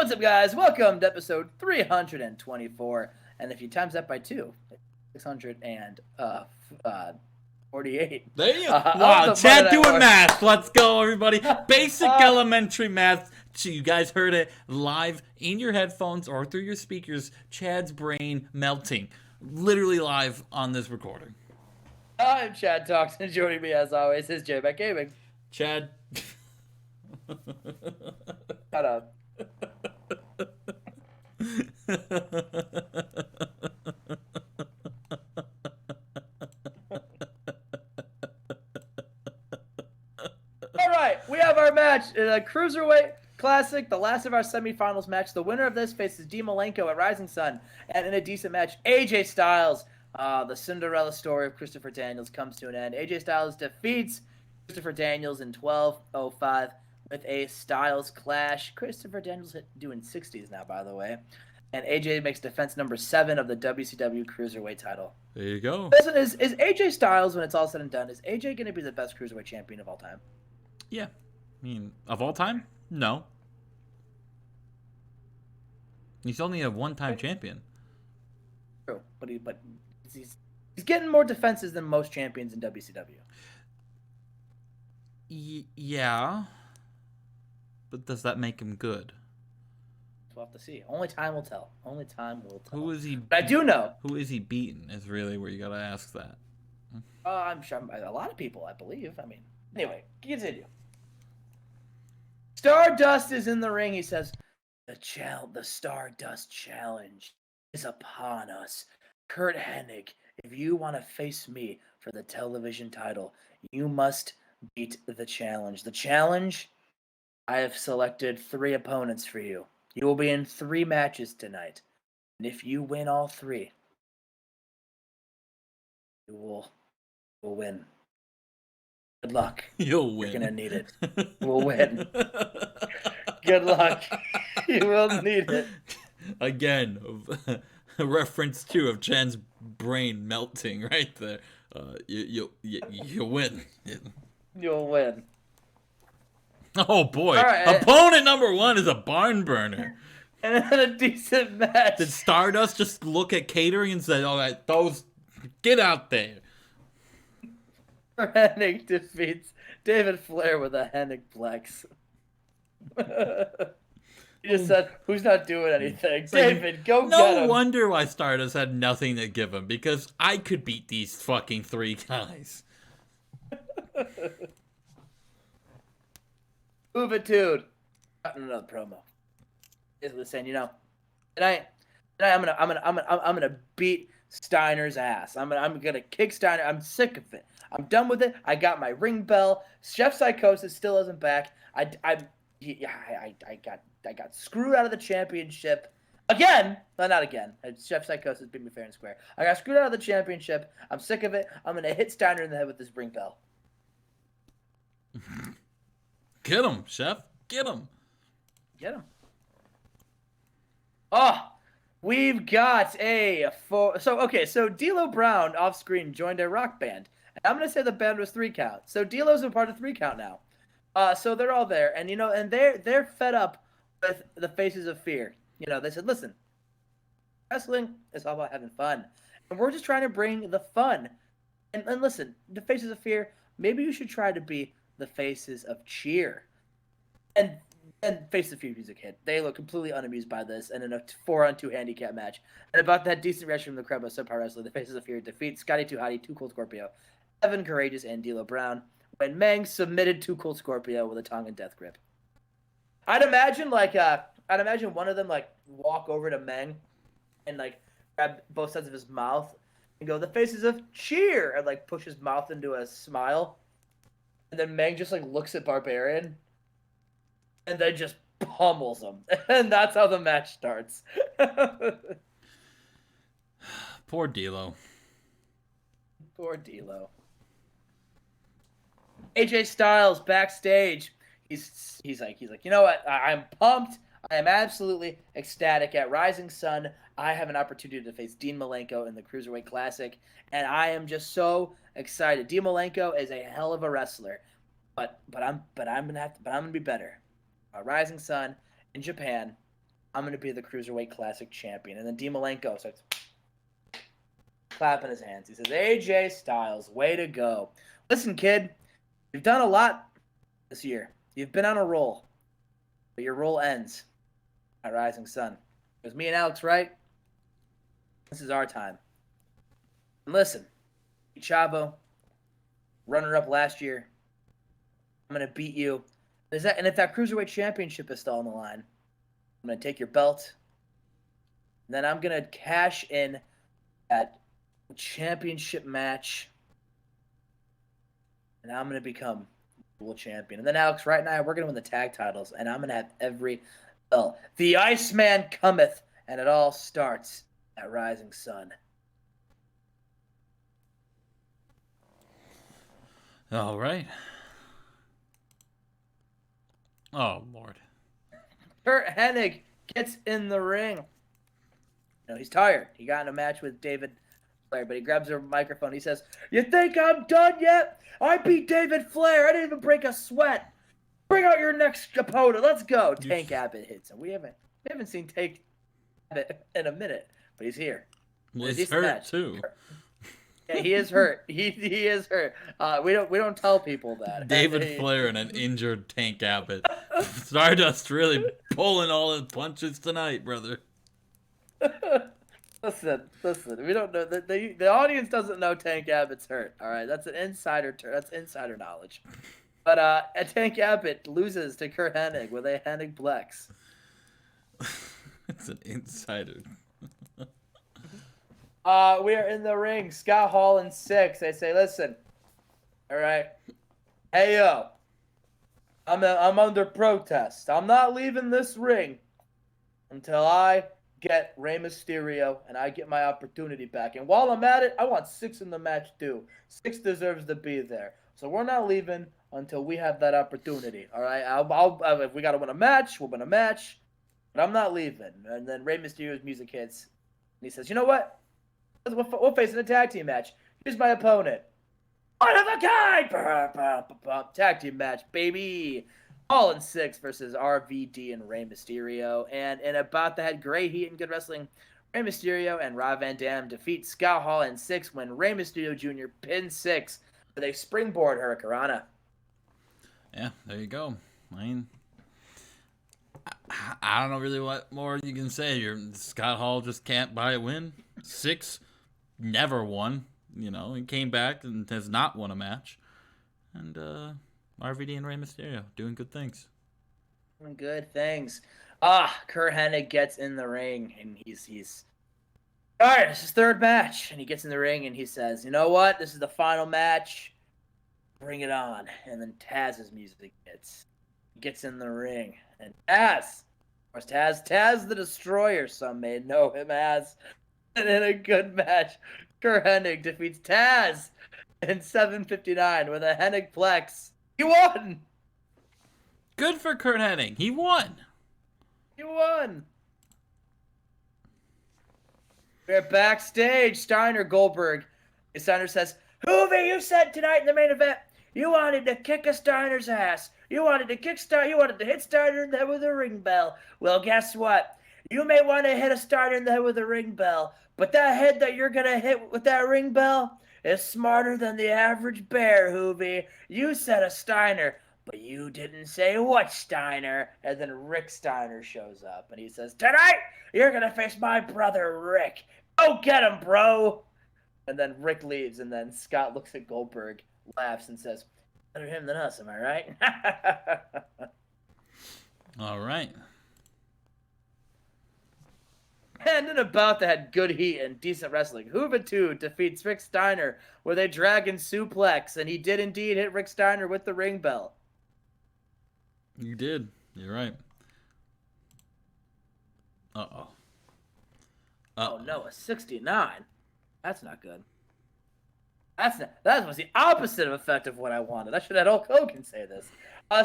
What's up, guys? Welcome to episode 324. And if you times that by 2, 648. There you go. Wow, Chad doing math. Let's go, everybody. Basic elementary math. So you guys heard it live in your headphones or through your speakers. Chad's brain melting. Literally live on this recording. I'm Chad Talks, and joining me as always is Jmack Gaming. Chad. Shut up. Alright, we have our match in a Cruiserweight Classic, the last of our semifinals match. The winner of this faces Dean Malenko at Rising Sun, and in a decent match, AJ Styles. The Cinderella story of Christopher Daniels comes to an end. AJ Styles defeats Christopher Daniels in 12:05 with a Styles clash. Christopher Daniels doing 60s now, by the way. And AJ makes defense number 7 of the WCW Cruiserweight title. There you go. Listen, is AJ Styles, when it's all said and done, is AJ going to be the best Cruiserweight champion of all time? Yeah. I mean, of all time? No. He's only a one-time champion. True, but he's getting more defenses than most champions in WCW. Yeah. But does that make him good? We'll have to see. Only time will tell. Only time will tell. Who is he? But I do know. Who is he beating is really where you got to ask that. I'm sure a lot of people, I believe. I mean, anyway, continue. Stardust is in the ring. He says, the Stardust Challenge is upon us. Kurt Hennig, if you want to face me for the television title, you must beat the challenge. The challenge, I have selected 3 opponents for you. You will be in 3 matches tonight. And if you win all 3, you will win. Good luck. You'll win. You're going to need it. You will win. Good luck. You will need it. Again, a reference to of Chan's brain melting right there. You'll win. You'll win. Oh boy! Right. Opponent number 1 is a barn burner. And then a decent match. Did Stardust just look at catering and say, "All right, those, get out there"? Hennig defeats David Flair with a Hennig Plex. He just said, "Who's not doing anything?" David, go get him. No wonder why Stardust had nothing to give him, because I could beat these fucking 3 guys. Move it, dude. Got another promo. Basically saying, tonight I'm gonna beat Steiner's ass. I'm gonna kick Steiner. I'm sick of it. I'm done with it. I got my ring bell. Chef Psychosis still isn't back. I got screwed out of the championship again. No, not again. Chef Psychosis beat me fair and square. I got screwed out of the championship. I'm sick of it. I'm gonna hit Steiner in the head with this ring bell. Get him, Chef. Get him. Get him. Oh, we've got so D'Lo Brown off screen joined a rock band. And I'm gonna say the band was 3 Count. So D'Lo's a part of 3 Count now. So they're all there, and and they're fed up with the Faces of Fear. They said, listen, wrestling is all about having fun, and we're just trying to bring the fun. And listen, the Faces of Fear, maybe you should try to be the Faces of Cheer. And Faces of Fear music hit. They look completely unamused by this, and in a 4-on-2 handicap match. And about that decent reaction from the crowd by Subpar Wrestling, the Faces of Fear defeat Scotty 2 Hottie, 2 Cold Scorpio, Evan Courageous, and D'Lo Brown, when Meng submitted 2 Cold Scorpio with a tongue and death grip. I'd imagine one of them walk over to Meng and grab both sides of his mouth and go, "The Faces of Cheer," and push his mouth into a smile. And then Meng just looks at Barbarian and then just pummels him. And that's how the match starts. Poor D'Lo. Poor D'Lo. AJ Styles backstage. He's like, you know what? I'm pumped. I am absolutely ecstatic. At Rising Sun, I have an opportunity to face Dean Malenko in the Cruiserweight Classic, and I am just so excited. Dean Malenko is a hell of a wrestler, but I'm gonna be better. Rising Sun in Japan, I'm gonna be the Cruiserweight Classic champion. And then Dean Malenko starts clapping his hands. He says, AJ Styles, way to go. Listen, kid, you've done a lot this year. You've been on a roll. But your roll ends at Rising Sun. Because me and Alex Wright, this is our time. And listen, Chavo, runner-up last year, I'm going to beat you. And if that Cruiserweight Championship is still on the line, I'm going to take your belt. And then I'm going to cash in that championship match. And I'm going to become world champion. And then Alex Wright and I, we're going to win the tag titles. And I'm going to have every belt. The Iceman cometh. And it all starts at Rising Sun. All right. Oh, Lord. Kurt Hennig gets in the ring. No, he's tired. He got in a match with David Flair, but he grabs a microphone. He says, "You think I'm done yet? I beat David Flair. I didn't even break a sweat. Bring out your next opponent. Let's go." Tank Abbott hits him. We haven't seen Tank Abbott in a minute, but he's here. Well, he's hurt too. Yeah, he is hurt. He is hurt. We don't tell people that. David Flair and an injured Tank Abbott. Stardust really pulling all his punches tonight, brother. Listen. We don't know the audience doesn't know Tank Abbott's hurt. All right, that's an insider. That's insider knowledge. But Tank Abbott loses to Kurt Hennig with a Hennig Plex. It's an insider. We are in the ring. Scott Hall and 6. They say, "Listen, all right, hey yo, I'm under protest. I'm not leaving this ring until I get Rey Mysterio and I get my opportunity back. And while I'm at it, I want 6 in the match too. 6 deserves to be there. So we're not leaving until we have that opportunity. All right, I'll if we gotta win a match, we'll win a match, but I'm not leaving." And then Rey Mysterio's music hits, and he says, "You know what? We'll face in a tag team match. Here's my opponent. One of a kind! Tag team match, baby. All in 6 versus RVD and Rey Mysterio. And in about that great heat and good wrestling, Rey Mysterio and Rob Van Dam defeat Scott Hall in 6 when Rey Mysterio Jr. pins 6 with a springboard hurricanrana. Yeah, there you go. I mean, I don't know really what more you can say. Scott Hall just can't buy a win. 6 never won. You know, he came back and has not won a match. And RVD and Rey Mysterio doing good things. Good things. Kurt Hennig gets in the ring and he's all right, it's his 3rd match. And he gets in the ring and he says, "You know what? This is the final match. Bring it on." And then Taz's music gets in the ring. And Taz, of course, Taz the Destroyer, some may know him as. And in a good match, Kurt Hennig defeats Taz in 7:59 with a Hennig Plex. He won! Good for Kurt Hennig. He won. We're backstage. Steiner, Goldberg. Steiner says, "Hoovy, you said tonight in the main event you wanted to kick a Steiner's ass. You wanted to hit Steiner in the head with a ring bell. Well, guess what? You may want to hit a Steiner in the head with a ring bell, but that head that you're going to hit with that ring bell is smarter than the average bear, Hoovy. You said a Steiner, but you didn't say what Steiner." And then Rick Steiner shows up, and he says, "Tonight, you're going to face my brother, Rick. Go get him, bro." And then Rick leaves, and then Scott looks at Goldberg, laughs, and says, "Better him than us, am I right?" All right. And in a bout that had good heat and decent wrestling, Juventud defeats Rick Steiner with a dragon suplex, and he did indeed hit Rick Steiner with the ring bell. You did. You're right. Uh-oh. Oh no, a 69. That's not good. That was the opposite of effect of what I wanted. I should have had Hulk Hogan say this.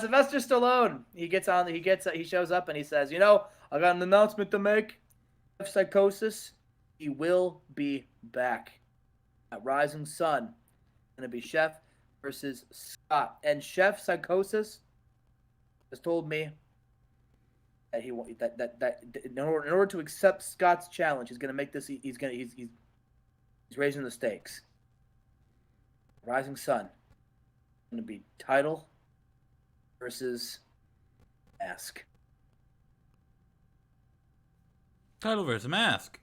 Sylvester Stallone, he shows up and he says, "You know, I got an announcement to make. Psychosis, he will be back at Rising Sun. It's gonna be Chef versus Scott, and Chef Psychosis has told me that in order to accept Scott's challenge, he's gonna make this. He's raising the stakes. Rising Sun. Gonna be title versus mask. Title versus mask.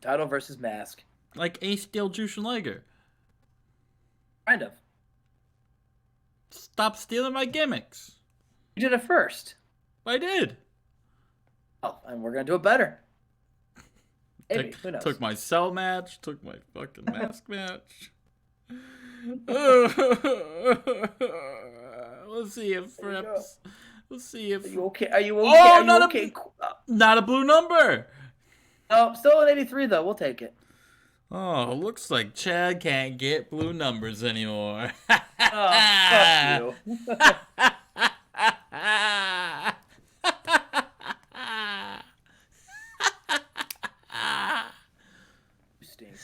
Title versus mask. Like Ace Steel Jushin Liger. Kind of. Stop stealing my gimmicks. You did it first. I did. Oh, and we're gonna do it better. Maybe. Who knows? Took my cell match. Took my fucking mask match. Let's see if reps. Let's see if. Are you okay? Are you okay? Oh, Are you not okay? not a blue number. No, still an 83 though. We'll take it. Oh, looks like Chad can't get blue numbers anymore. Oh, fuck you. You stink.